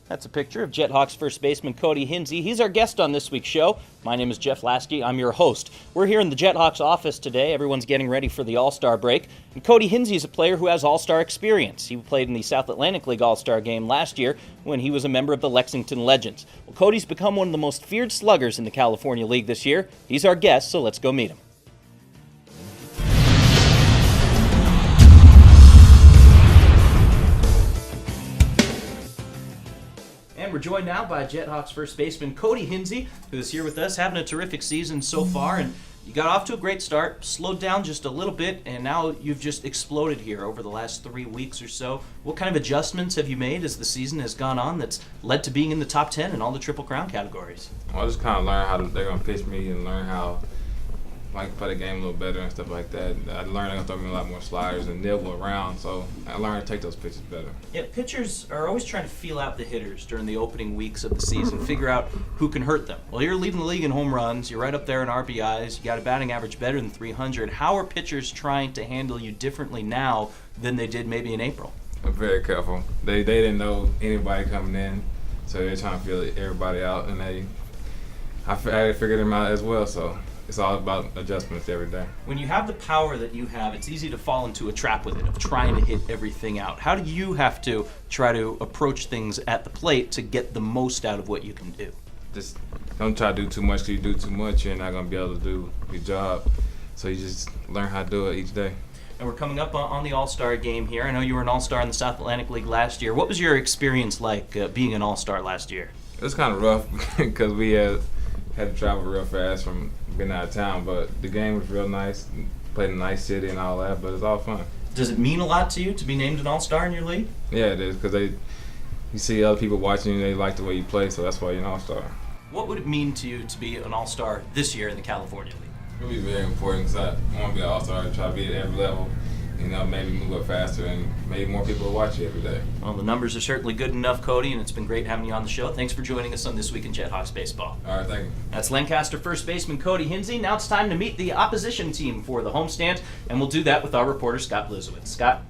That's a picture of JetHawks first baseman Kody Hinze. He's our guest on this week's show. My name is Jeff Lasky. I'm your host. We're here in the JetHawks office today. Everyone's getting ready for the All-Star break. And Kody Hinze is a player who has All-Star experience. He played in the South Atlantic League All-Star game last year when he was a member of the Lexington Legends. Well, Kody's become one of the most feared sluggers in the California League this year. He's our guest, so let's go meet him. And we're joined now by JetHawks first baseman Kody Hinze, who is here with us, having a terrific season so far. And you got off to a great start, slowed down just a little bit, and now you've just exploded here over the last 3 weeks or so. What kind of adjustments have you made as the season has gone on that's led to being in the top 10 in all the Triple Crown categories? Well, I just kind of learned how they're going to pitch me and learn how play the game a little better and stuff like that. I learned they're going to throw me a lot more sliders and nibble around, so I learned to take those pitches better. Yeah, pitchers are always trying to feel out the hitters during the opening weeks of the season, figure out who can hurt them. Well, you're leading the league in home runs, you're right up there in RBIs, you got a batting average better than 300. How are pitchers trying to handle you differently now than they did maybe in April? I'm very careful. They didn't know anybody coming in, so they're trying to feel everybody out, and I had to figure them out as well, so it's all about adjustments every day. When you have the power that you have, it's easy to fall into a trap with it, of trying to hit everything out. How do you have to try to approach things at the plate to get the most out of what you can do? Just don't try to do too much, because you do too much, you're not going to be able to do your job. So you just learn how to do it each day. And we're coming up on the All-Star game here. I know you were an All-Star in the South Atlantic League last year. What was your experience like being an All-Star last year? It was kind of rough because we had to travel real fast from being out of town, but the game was real nice. Played in a nice city and all that, but it's all fun. Does it mean a lot to you to be named an All-Star in your league? Yeah, it is, because you see other people watching you, they like the way you play, so that's why you're an All-Star. What would it mean to you to be an All-Star this year in the California League? It would be very important, because I want to be an All-Star and try to be at every level. Maybe move up faster, and maybe more people will watch you every day. Well, the numbers are certainly good enough, Kody, and it's been great having you on the show. Thanks for joining us on This Week in JetHawks Baseball. All right, thank you. That's Lancaster first baseman Kody Hinze. Now it's time to meet the opposition team for the homestand, and we'll do that with our reporter, Scott Bluzewicz. Scott?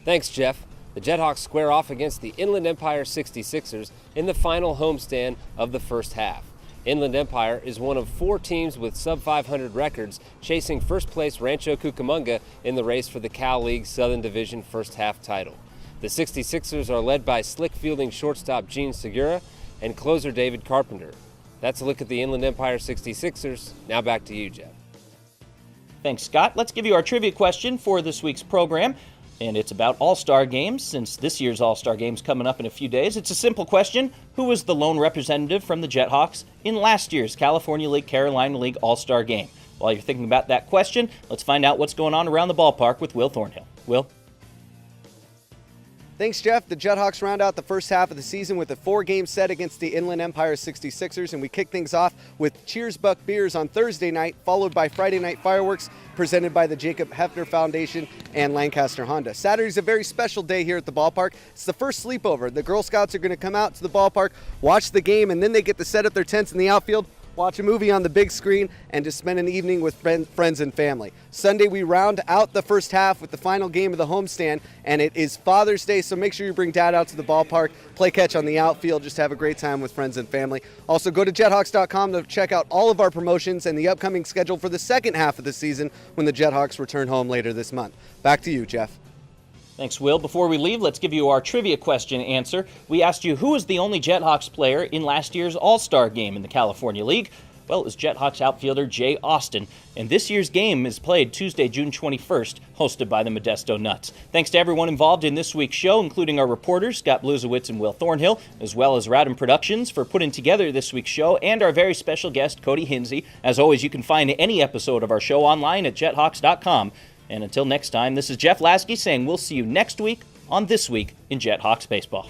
Thanks, Jeff. The JetHawks square off against the Inland Empire 66ers in the final homestand of the first half. Inland Empire is one of 4 teams with sub-500 records chasing first-place Rancho Cucamonga in the race for the Cal League Southern Division first half title. The 66ers are led by slick fielding shortstop Gene Segura and closer David Carpenter. That's a look at the Inland Empire 66ers. Now back to you, Jeff. Thanks, Scott. Let's give you our trivia question for this week's program. And it's about All-Star games, since this year's All-Star game's coming up in a few days. It's a simple question. Who was the lone representative from the JetHawks in last year's California League Carolina League All-Star game? While you're thinking about that question, let's find out what's going on around the ballpark with Will Thornhill. Will? Thanks, Jeff. The JetHawks round out the first half of the season with a 4-game set against the Inland Empire 66ers, and we kick things off with Cheers Buck Beers on Thursday night, followed by Friday night fireworks presented by the Jacob Hefner Foundation and Lancaster Honda. Saturday's a very special day here at the ballpark. It's the first sleepover. The Girl Scouts are going to come out to the ballpark, watch the game, and then they get to set up their tents in the outfield, watch a movie on the big screen, and just spend an evening with friends and family. Sunday, we round out the first half with the final game of the homestand, and it is Father's Day, so make sure you bring Dad out to the ballpark, play catch on the outfield, just have a great time with friends and family. Also, go to JetHawks.com to check out all of our promotions and the upcoming schedule for the second half of the season when the JetHawks return home later this month. Back to you, Jeff. Thanks, Will. Before we leave, let's give you our trivia question answer. We asked you who was the only JetHawks player in last year's All-Star game in the California League. Well, it was JetHawks outfielder Jay Austin. And this year's game is played Tuesday, June 21st, hosted by the Modesto Nuts. Thanks to everyone involved in this week's show, including our reporters, Scott Bluzewicz and Will Thornhill, as well as Radham Productions for putting together this week's show, and our very special guest, Kody Hinze. As always, you can find any episode of our show online at JetHawks.com. And until next time, this is Jeff Lasky saying we'll see you next week on This Week in JetHawks Baseball.